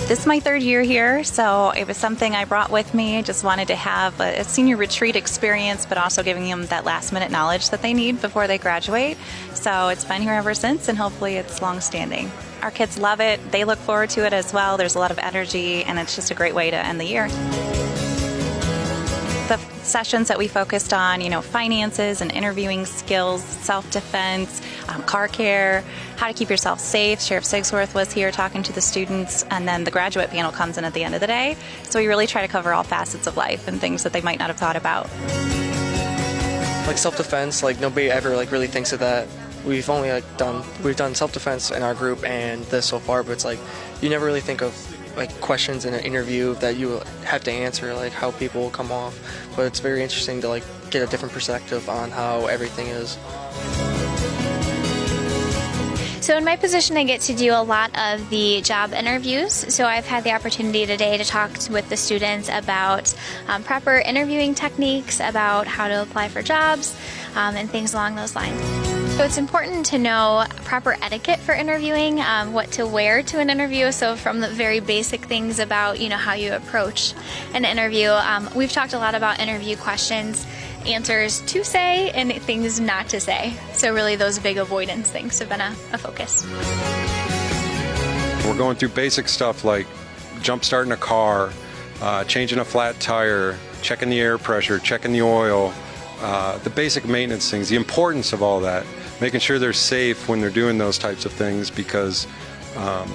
This is my third year here, so it was something I brought with me. I just wanted to have a senior retreat experience, but also giving them that last minute knowledge that they need before they graduate. So it's been here ever since, and hopefully it's long-standing. Our kids love it. They look forward to it as well. There's a lot of energy, and it's just a great way to end the year. The sessions that we focused on, finances and interviewing skills, self-defense, car care, how to keep yourself safe. Sheriff Sigsworth was here talking to the students, and then the graduate panel comes in at the end of the day. So we really try to cover all facets of life and things that they might not have thought about. Like self-defense, nobody ever really thinks of that. We've only done self-defense in our group and this so far, but it's you never really think of questions in an interview that you have to answer, how people will come off. But it's very interesting to get a different perspective on how everything is. So in my position, I get to do a lot of the job interviews. So I've had the opportunity today to talk with the students about proper interviewing techniques, about how to apply for jobs, and things along those lines. So it's important to know proper etiquette for interviewing, what to wear to an interview. So from the very basic things about, how you approach an interview. We've talked a lot about interview questions, answers to say, and things not to say. So really those big avoidance things have been a focus. We're going through basic stuff like jump starting a car, changing a flat tire, checking the air pressure, checking the oil, the basic maintenance things, the importance of all that, making sure they're safe when they're doing those types of things, because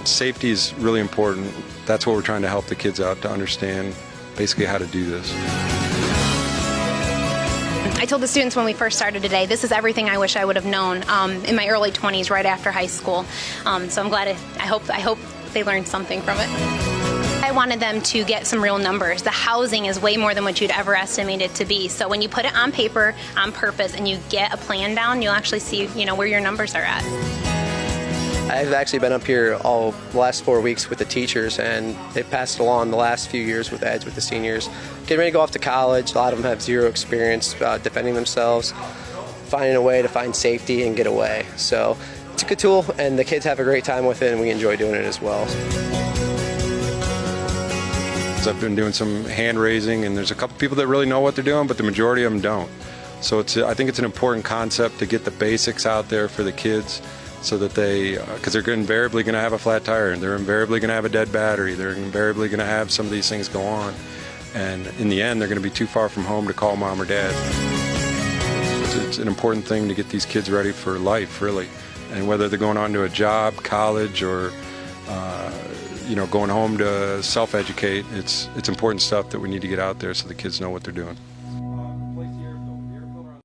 safety is really important. That's what we're trying to help the kids out to understand basically how to do this. I told the students when we first started today, this is everything I wish I would have known in my early 20s, right after high school. So I'm glad, I hope they learned something from it. I wanted them to get some real numbers. The housing is way more than what you'd ever estimate it to be. So when you put it on paper on purpose and you get a plan down, you'll actually see, where your numbers are at. I've actually been up here all the last 4 weeks with the teachers, and they've passed along the last few years with eds with the seniors. Getting ready to go off to college. A lot of them have zero experience defending themselves, finding a way to find safety and get away. So it's a good tool, and the kids have a great time with it, and we enjoy doing it as well. I've been doing some hand raising, and there's a couple people that really know what they're doing, but the majority of them don't. So I think it's an important concept to get the basics out there for the kids, so that because they're invariably going to have a flat tire, and they're invariably going to have a dead battery, they're invariably going to have some of these things go on, and in the end they're going to be too far from home to call mom or dad. It's an important thing to get these kids ready for life, really, and whether they're going on to a job, college, or going home to self-educate, it's important stuff that we need to get out there so the kids know what they're doing.